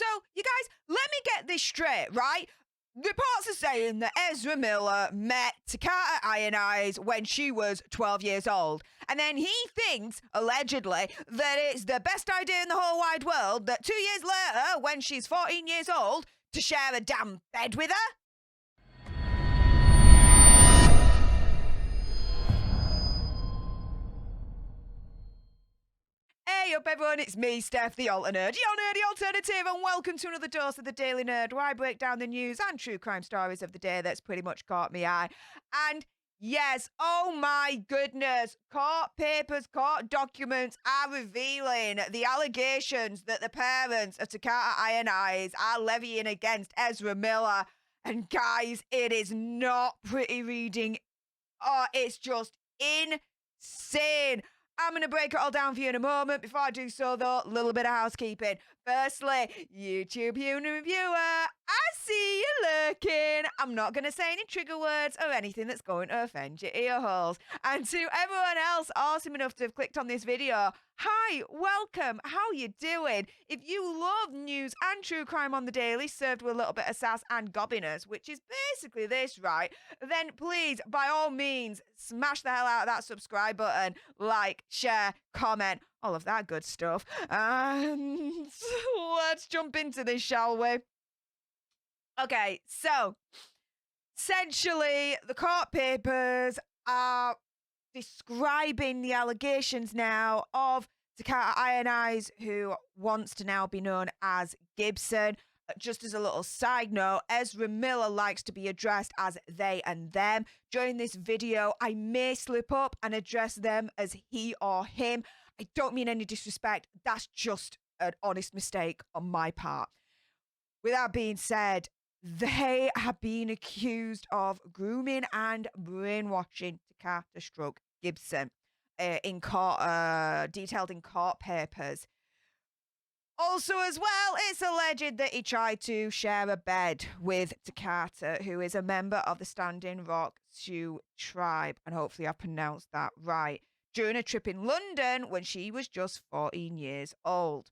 So, you guys, let me get this straight, right? Reports are saying that Ezra Miller met Tokata Iron Eyes when she was 12 years old. And then he thinks, allegedly, that it's the best idea in the whole wide world that 2 years later, when she's 14 years old, to share a damn bed with her. Hey up everyone, it's me, Stef, the Alter Nerd, your nerdy alternative, and welcome to another dose of the Daily Nerd, where I break down the news and true crime stories of the day that's pretty much caught me eye. And yes, oh my goodness, court papers, court documents are revealing the allegations that the parents of Tokata Iron Eyes are levying against Ezra Miller. And guys, it is not pretty reading. Oh, it's just insane. I'm going to break it all down for you in a moment. Before I do so, though, a little bit of housekeeping. Firstly, YouTube human viewer, I see you lurking. I'm not going to say any trigger words or anything that's going to offend your ear holes. And to everyone else awesome enough to have clicked on this video, hi, welcome, how you doing? If you love news and true crime on the daily, served with a little bit of sass and gobbiness, which is basically this, right? Then please, by all means, smash the hell out of that subscribe button, like, share, comment, all of that good stuff. And let's jump into this, shall we? Okay, so essentially, the court papers are describing the allegations now of Tokata Iron Eyes, who wants to now be known as Gibson. Just as a little side note, Ezra Miller likes to be addressed as they and them. During this video, I may slip up and address them as he or him. I don't mean any disrespect. That's just an honest mistake on my part. With that being said, they have been accused of grooming and brainwashing Tokata stroke Gibson in court, detailed in court papers. Also, as well, it's alleged that he tried to share a bed with Tokata, who is a member of the Standing Rock Sioux tribe, and hopefully I pronounced that right, during a trip in London when she was just 14 years old.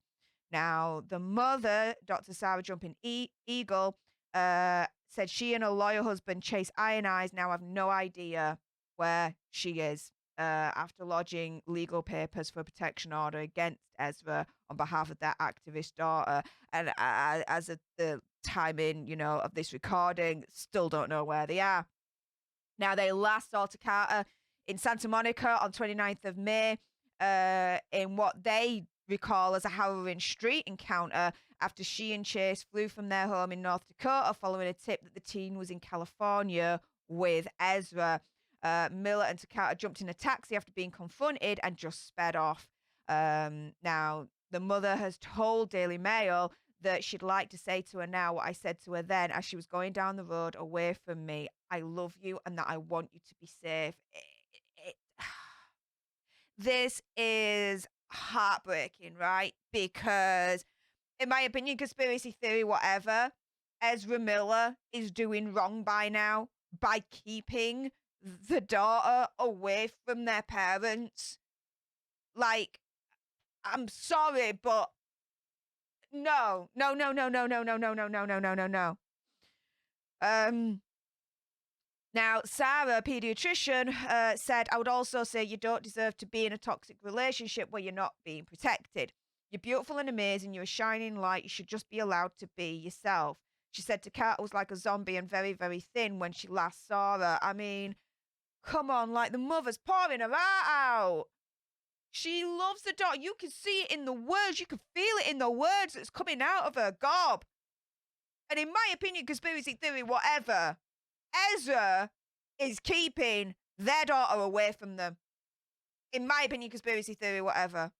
Now, the mother, Dr. Sarah Jumping Eagle, said she and her lawyer husband, Chase Iron Eyes, now have no idea where she is after lodging legal papers for a protection order against Ezra on behalf of their activist daughter. And as of the timing, of this recording, still don't know where they are. Now, they last saw Tokata in Santa Monica on 29th of May in what they recall as a harrowing street encounter after she and Chase flew from their home in North Dakota following a tip that the teen was in California with Ezra. Miller and Tokata jumped in a taxi after being confronted and just sped off. Now, the mother has told Daily Mail that she'd like to say to her now what I said to her then as she was going down the road away from me. I love you and that I want you to be safe. This is heartbreaking, right? Because, in my opinion, conspiracy theory, whatever, Ezra Miller is doing wrong by now by keeping the daughter away from their parents. Like, I'm sorry, but no. Now, Sara, a pediatrician, said, I would also say you don't deserve to be in a toxic relationship where you're not being protected. You're beautiful and amazing. You're a shining light. You should just be allowed to be yourself. She said Tokata was like a zombie and very, very thin when she last saw her. I mean, come on, like the mother's pouring her heart out. She loves the daughter. You can see it in the words. You can feel it in the words that's coming out of her gob. And in my opinion, conspiracy theory, whatever, Ezra is keeping their daughter away from them. In my opinion, conspiracy theory, whatever.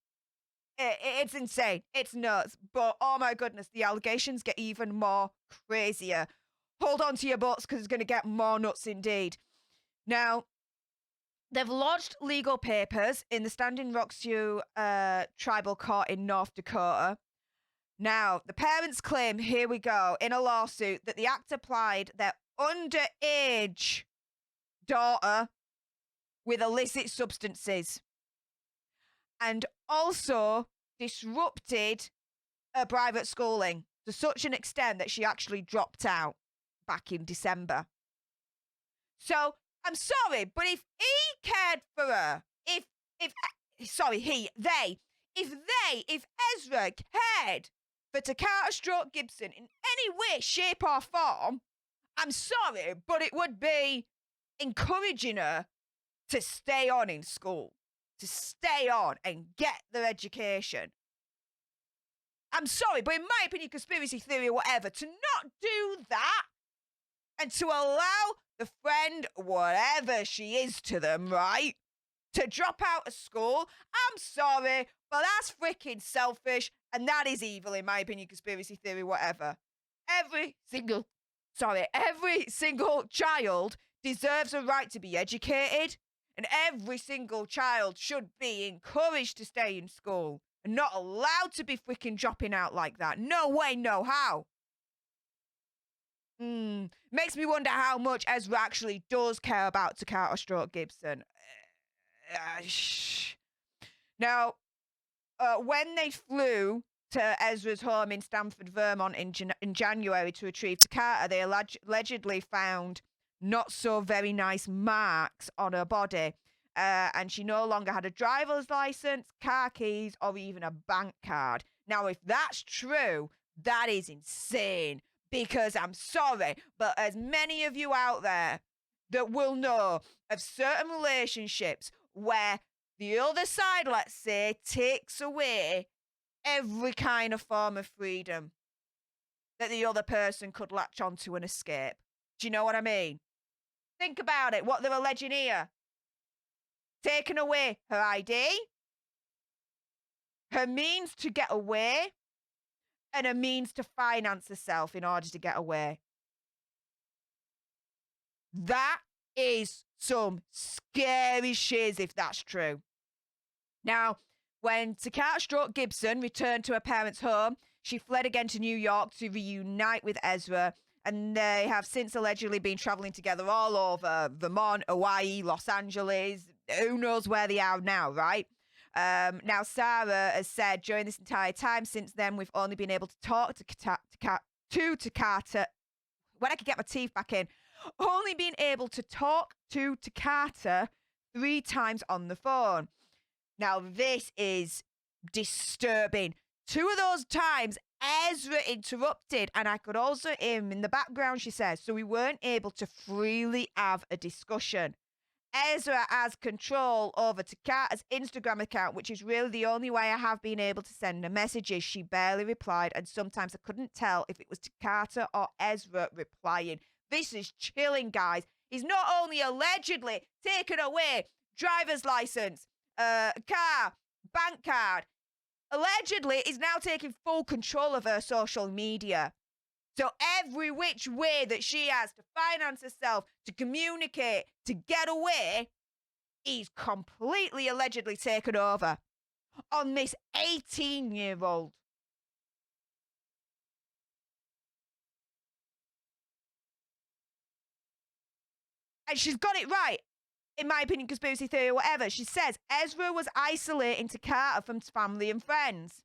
It's insane. It's nuts. But, oh my goodness, the allegations get even more crazier. Hold on to your butts because it's going to get more nuts indeed. Now, they've lodged legal papers in the Standing Rock Sioux tribal court in North Dakota. Now, the parents claim, here we go, in a lawsuit that the actor plied their underage daughter with illicit substances and also disrupted her private schooling. to such an extent that she actually dropped out back in December. So I'm sorry, but if he cared for her, if Ezra cared for Tokata Stroke Gibson in any way, shape, or form, I'm sorry, but it would be encouraging her to stay on in school, to stay on and get their education. I'm sorry, but in my opinion, conspiracy theory or whatever, to not do that and to allow the friend, whatever she is to them, right, to drop out of school, I'm sorry, but that's freaking selfish and that is evil in my opinion, conspiracy theory, whatever. Every single child deserves a right to be educated, and every single child should be encouraged to stay in school and not allowed to be freaking dropping out like that. No way, no how. Makes me wonder how much Ezra actually does care about Tokata Stroke Gibson. Now, when they flew to Ezra's home in Stamford, Vermont in January to retrieve Tokata, they allegedly found not so very nice marks on her body. And she no longer had a driver's license, car keys, or even a bank card. Now, if that's true, that is insane. Because I'm sorry, but as many of you out there that will know of certain relationships where the other side, let's say, takes away every kind of form of freedom that the other person could latch onto and escape. Do you know what I mean? Think about it, what they're alleging here. Taking away her ID, her means to get away, and a means to finance herself in order to get away. That is some scary shiz if that's true. Now, when Tokata Stroke Gibson returned to her parents' home, she fled again to New York to reunite with Ezra, and they have since allegedly been traveling together all over Vermont, Hawaii, Los Angeles. Who knows where they are now, right? Now, Sara has said during this entire time since then, we've only been able to talk to Tokata. When I could get my teeth back in, only been able to talk to Tokata 3 times on the phone. Now, this is disturbing. 2 of those times, Ezra interrupted, and I could also hear him in the background, she says, so we weren't able to freely have a discussion. Ezra has control over Tokata's Instagram account, which is really the only way I have been able to send her messages. She barely replied, and sometimes I couldn't tell if it was Tokata or Ezra replying. This is chilling, guys. He's not only allegedly taken away driver's license, car, bank card, allegedly is now taking full control of her social media. So every which way that she has to finance herself, to communicate, to get away, he's completely allegedly taken over on this 18-year-old. And she's got it right, in my opinion, conspiracy theory or whatever. She says Ezra was isolating Tokata from family and friends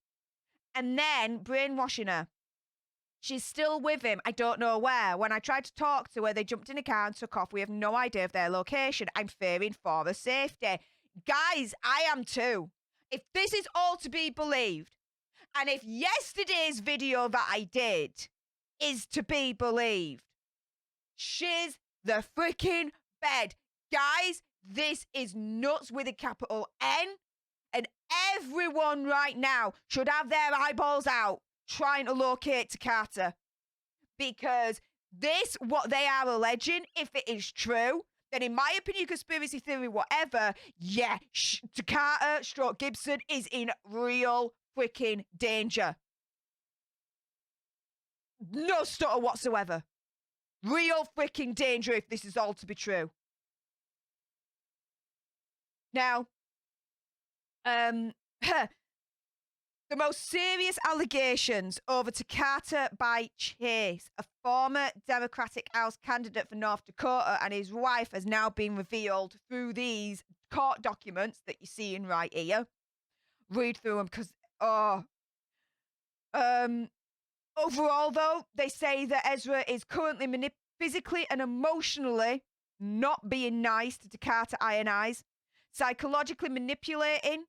and then brainwashing her. She's still with him. I don't know where. When I tried to talk to her, they jumped in a car and took off. We have no idea of their location. I'm fearing for her safety. Guys, I am too. If this is all to be believed, and if yesterday's video that I did is to be believed, shiz the freaking bed. Guys, this is nuts with a capital N, and everyone right now should have their eyeballs out trying to locate Tokata, because this, what they are alleging, if it is true, then in my opinion, conspiracy theory, whatever, yeah, Tokata Stroke Gibson is in real freaking danger. No stutter whatsoever. Real freaking danger if this is all to be true. Now, the most serious allegations over Tokata by Chase, a former Democratic House candidate for North Dakota, and his wife has now been revealed through these court documents that you're seeing right here. Read through them because, Overall, though, they say that Ezra is currently physically and emotionally not being nice to Tokata Iron Eyes, psychologically manipulating,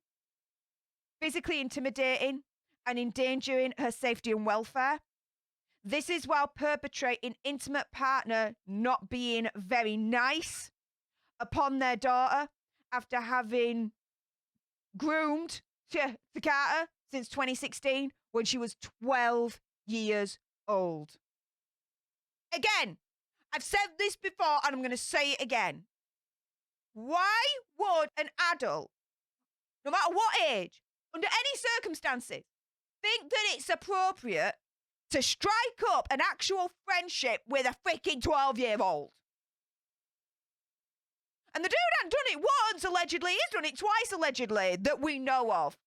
physically intimidating, and endangering her safety and welfare. This is while perpetrating intimate partner not being very nice upon their daughter after having groomed Tokata since 2016 when she was 12 years old. Again, I've said this before and I'm going to say it again. Why would an adult, no matter what age, under any circumstances, think that it's appropriate to strike up an actual friendship with a freaking 12-year-old? And the dude hadn't done it once, allegedly. He's done it twice, allegedly, that we know of.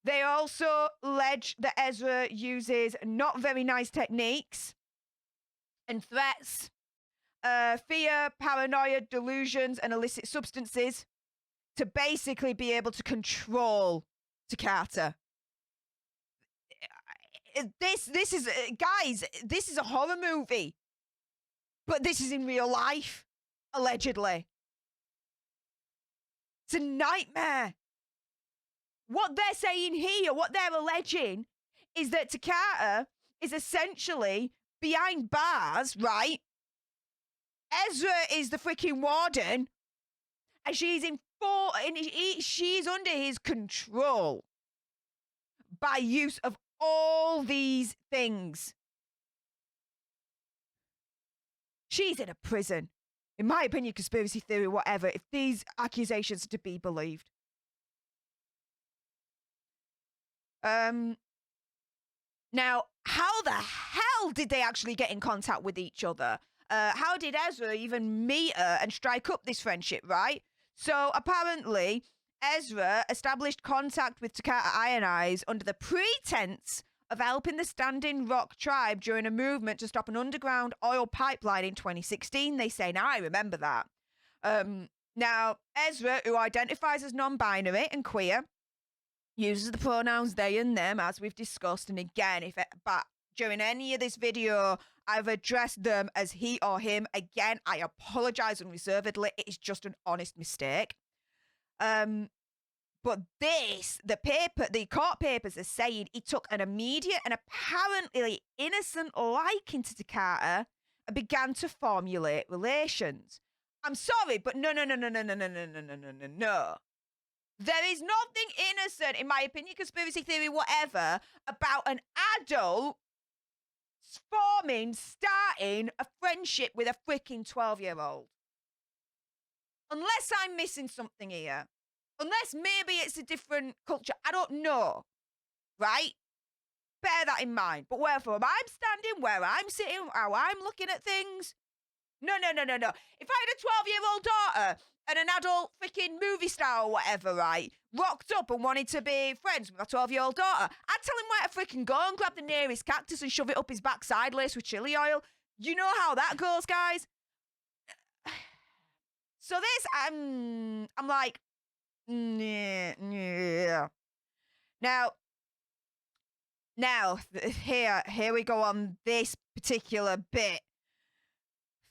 They also allege that Ezra uses not very nice techniques and threats, fear, paranoia, delusions, and illicit substances to basically be able to control Tokata. This is, guys, this is a horror movie. But this is in real life, allegedly. It's a nightmare. What they're saying here, what they're alleging, is that Tokata is essentially behind bars, right? Ezra is the freaking warden, and she's she's under his control by use of all these things. She's in a prison. In my opinion, conspiracy theory, whatever, if these accusations are to be believed. Now, how the hell did they actually get in contact with each other? How did Ezra even meet her and strike up this friendship, right? So, apparently, Ezra established contact with Tokata Iron Eyes under the pretense of helping the Standing Rock tribe during a movement to stop an underground oil pipeline in 2016, they say. Now, I remember that. Now, Ezra, who identifies as non-binary and queer, uses the pronouns they and them, as we've discussed. And again, but during any of this video, I've addressed them as he or him. Again, I apologize unreservedly. It is just an honest mistake. But the court papers are saying he took an immediate and apparently innocent liking to Tokata and began to formulate relations. I'm sorry, but no. There is nothing innocent, in my opinion, conspiracy theory, whatever, about an adult starting a friendship with a freaking 12-year-old. Unless I'm missing something here. Unless maybe it's a different culture. I don't know. Right? Bear that in mind. But wherever I'm standing, where I'm sitting, how I'm looking at things. No. If I had a 12-year-old daughter and an adult freaking movie star or whatever, right, rocked up and wanted to be friends with my 12-year-old daughter, I'd tell him where to freaking go and grab the nearest cactus and shove it up his backside laced with chili oil. You know how that goes, guys. So this, I'm like, yeah. Now, here we go on this particular bit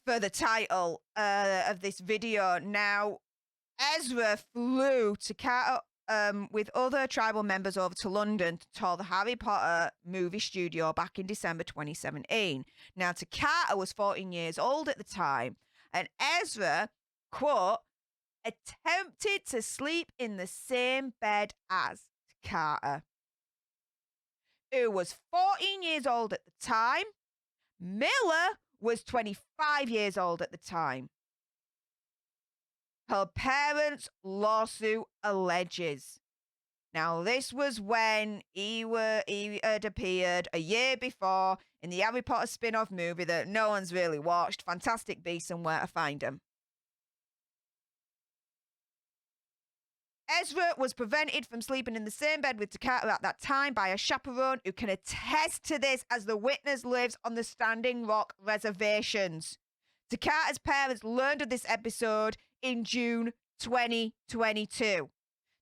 for the title of this video. Now, Ezra flew to with other tribal members over to London to tour the Harry Potter movie studio back in December 2017. Now, Tokata was 14 years old at the time, and Ezra, quote, attempted to sleep in the same bed as Tokata, who was 14 years old at the time. Miller was 25 years old at the time. Her parents' lawsuit alleges. Now, this was when he had appeared a year before in the Harry Potter spin-off movie that no one's really watched, Fantastic Beasts and Where to Find Them. Ezra was prevented from sleeping in the same bed with Tokata at that time by a chaperone who can attest to this, as the witness lives on the Standing Rock reservations. Tokata's parents learned of this episode in June 2022.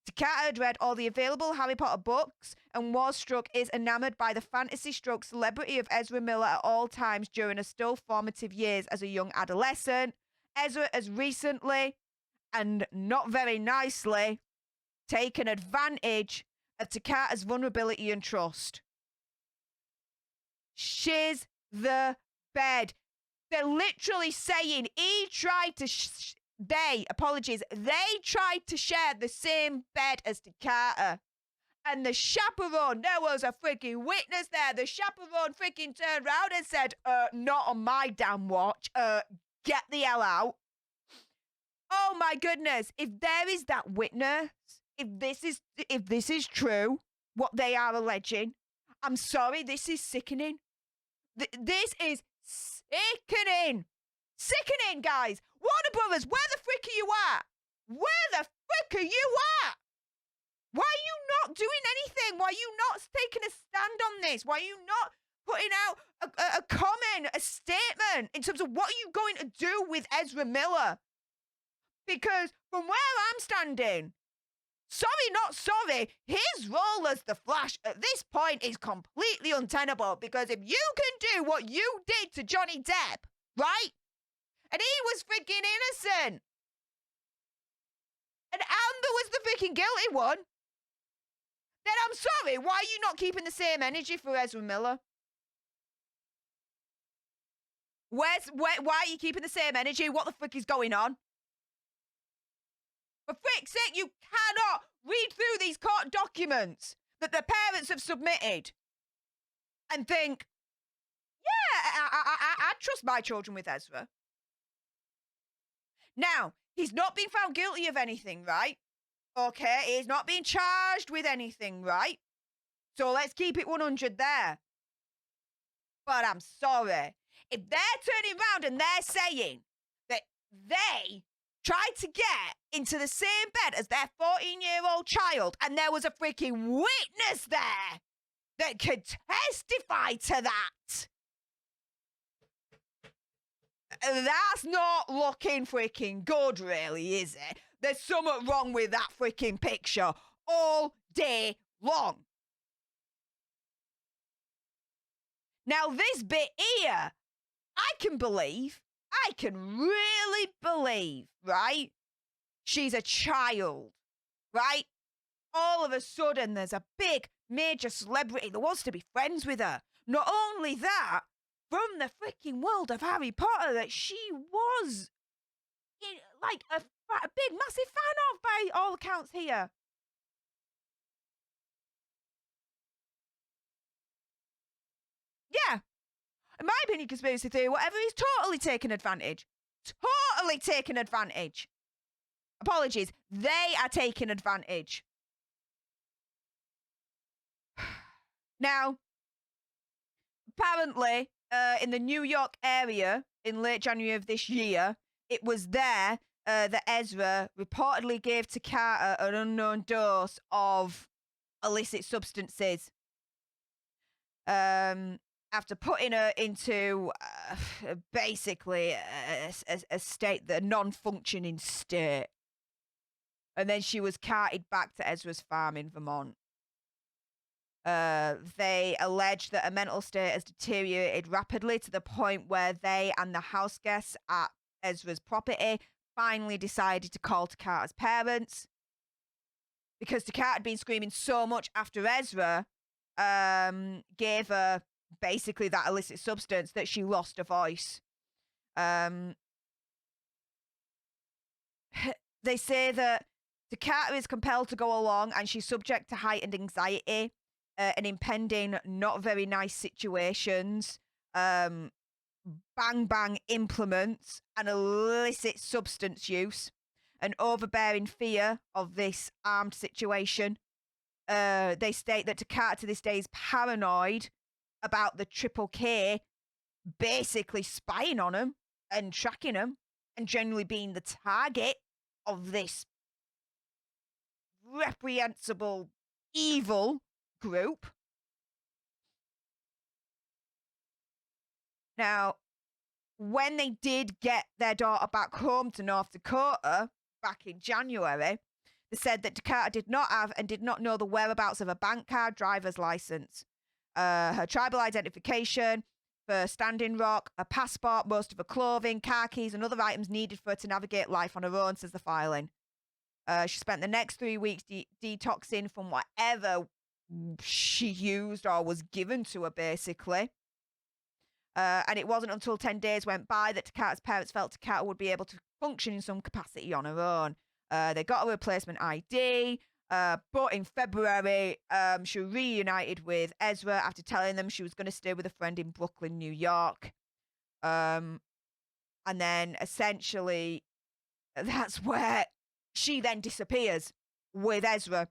Tokata had read all the available Harry Potter books and was struck is enamored by the fantasy stroke celebrity of Ezra Miller at all times during her still formative years as a young adolescent. Ezra has recently, and not very nicely, taken advantage of Tokata's vulnerability and trust. Shiz the bed. They're literally saying he tried to they tried to share the same bed as Tokata. And the chaperone, there was a freaking witness there. The chaperone freaking turned around and said, not on my damn watch. Get the hell out. Oh my goodness. If there is that witness, if this is true, what they are alleging, I'm sorry, this is sickening. This is sickening. Sickening, guys. Warner Brothers, where the frick are you at? Where the frick are you at? Why are you not doing anything? Why are you not taking a stand on this? Why are you not putting out a comment, a statement in terms of what are you going to do with Ezra Miller? Because from where I'm standing, sorry, not sorry, his role as the Flash at this point is completely untenable. Because if you can do what you did to Johnny Depp, right? And he was freaking innocent. And Amber was the freaking guilty one. Then I'm sorry, why are you not keeping the same energy for Ezra Miller? Why are you keeping the same energy? What the frick is going on? For frick's sake, you cannot read through these court documents that the parents have submitted and think, yeah, I trust my children with Ezra. Now, he's not been found guilty of anything, right? Okay, he's not being charged with anything, right? So let's keep it 100 there. But I'm sorry. If they're turning around and they're saying that they tried to get into the same bed as their 14-year-old child and there was a freaking witness there that could testify to that, that's not looking freaking good, really, is it? There's something wrong with that freaking picture all day long. Now, this bit here, I can really believe, right? She's a child, right? All of a sudden, there's a big, major celebrity that wants to be friends with her. Not only that, from the freaking world of Harry Potter that she was like a big, massive fan of by all accounts here. Yeah. In my opinion, conspiracy theory, whatever, he's totally taken advantage. Totally taken advantage. Apologies. They are taking advantage. Now, apparently, in the New York area in late January of this year, it was there that Ezra reportedly gave Tokata an unknown dose of illicit substances. After putting her into basically a state, the non-functioning state. And then she was carted back to Ezra's farm in Vermont. They allege that her mental state has deteriorated rapidly to the point where they and the house guests at Ezra's property finally decided to call Tokata's parents. Because Tokata had been screaming so much after Ezra gave her basically that illicit substance that she lost her voice. They say that Tokata is compelled to go along and she's subject to heightened anxiety and impending not very nice situations, bang bang implements and illicit substance use, an overbearing fear of this armed situation. They state that Tokata to this day is paranoid about the Triple K basically spying on him and tracking him and generally being the target of this reprehensible, evil group. Now, when they did get their daughter back home to North Dakota back in January, said that Tokata did not have and did not know the whereabouts of a bank card, driver's license, her tribal identification for Standing Rock, a passport, most of her clothing, car keys, and other items needed for her to navigate life on her own, says the filing. She spent the next 3 weeks detoxing from whatever she used or was given to her, basically. And it wasn't until 10 days went by that Tokata's parents felt Tokata would be able to function in some capacity on her own. They got a replacement ID, but in February, she reunited with Ezra after telling them she was going to stay with a friend in Brooklyn, New York. And then essentially, that's where she then disappears with Ezra.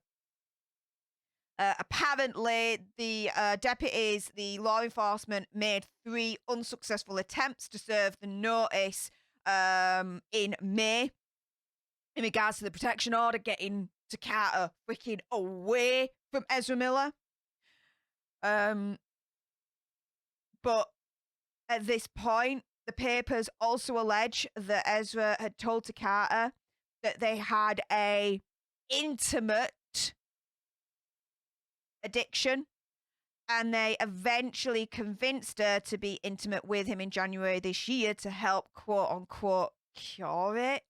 Apparently, the deputies, the law enforcement, made 3 unsuccessful attempts to serve the notice in May in regards to the protection order, getting Tokata freaking away from Ezra Miller. But at this point, the papers also allege that Ezra had told Tokata that they had a intimate addiction, and they eventually convinced her to be intimate with him in January this year to help, quote unquote, cure it.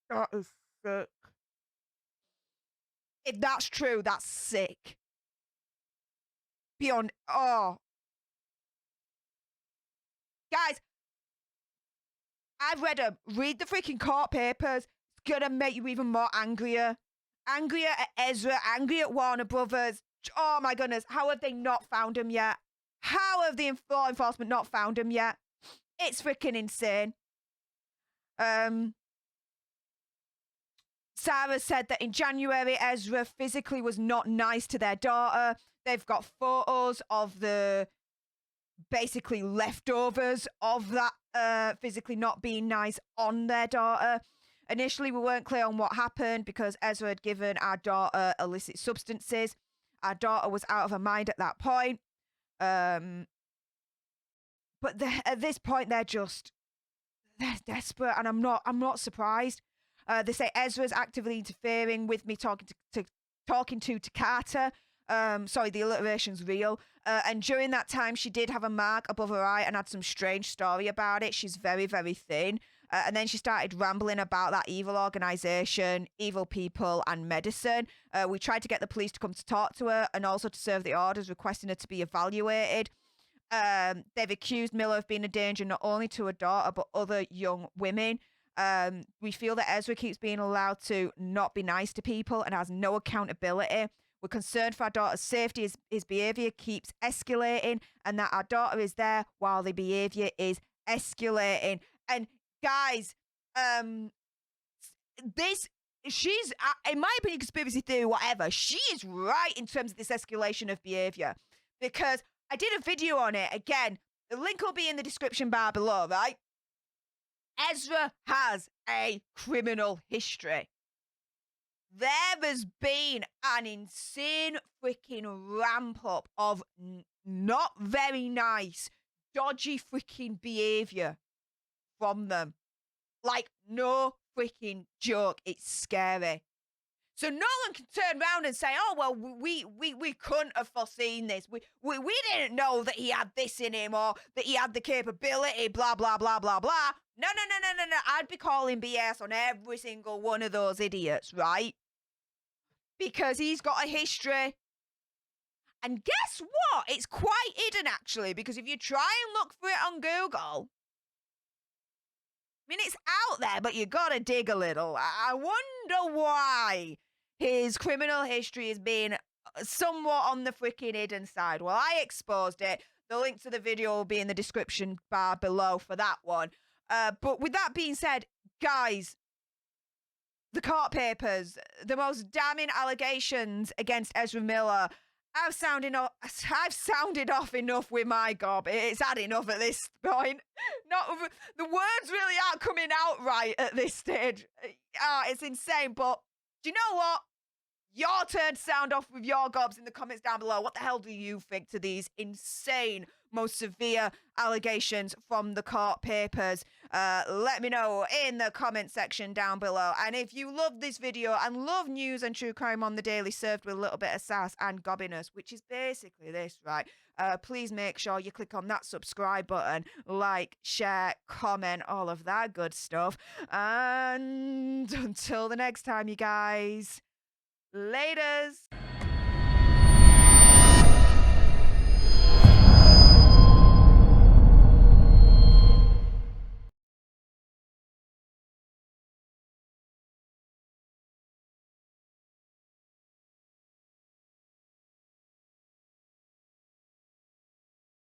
That is sick. If that's true, that's sick. Beyond, oh. Guys, I've read them. Read the freaking court papers. It's gonna make you even more angrier. Angrier at Ezra, angry at Warner Brothers. Oh my goodness, how have they not found him yet? How have the law enforcement not found him yet? It's freaking insane. Sara said that in January, Ezra physically was not nice to their daughter. They've got photos of the basically leftovers of that physically not being nice on their daughter. Initially, we weren't clear on what happened because Ezra had given our daughter illicit substances. Our daughter was out of her mind at that point. But at this point, they're desperate, and I'm not surprised. They say Ezra's actively interfering with me talking to Tokata. Sorry, the alliteration's real. And during that time, she did have a mark above her eye and had some strange story about it. She's very, very thin. And then she started rambling about that evil organization, evil people, and medicine. We tried to get the police to come to talk to her and also to serve the orders, requesting her to be evaluated. They've accused Miller of being a danger not only to her daughter, but other young women. We feel that Ezra keeps being allowed to not be nice to people and has no accountability. We're concerned for our daughter's safety as his behavior keeps escalating, and that our daughter is there while the behavior is escalating. And guys, she's, in my opinion, conspiracy theory, whatever, she is right in terms of this escalation of behavior, because I did a video on it. Again, the link will be in the description bar below, right? Ezra has a criminal history. There has been an insane freaking ramp up of not very nice, dodgy freaking behavior from them. Like, no freaking joke. It's scary. So no one can turn around and say, oh, well, we couldn't have foreseen this. We didn't know that he had this in him or that he had the capability, blah, blah, blah, blah, blah. No. I'd be calling BS on every single one of those idiots, right? Because he's got a history. And guess what? It's quite hidden, actually, because if you try and look for it on Google, I mean, it's out there, but you gotta dig a little. I wonder why his criminal history has been somewhat on the freaking hidden side. Well, I exposed it. The link to the video will be in the description bar below for that one. But with that being said, guys, the court papers, the most damning allegations against Ezra Miller. I've sounded off enough with my gob. It's had enough at this point. The words really aren't coming out right at this stage. It's insane. But do you know what? your turn to sound off with your gobs in the comments down below. What the hell do you think to these insane, most severe allegations from the court papers? Let me know in the comment section down below. And if you love this video and love news and true crime on the daily, served with a little bit of sass and gobbiness, which is basically this, right? Please make sure you click on that subscribe button, like, share, comment, all of that good stuff. And until the next time, you guys, laters.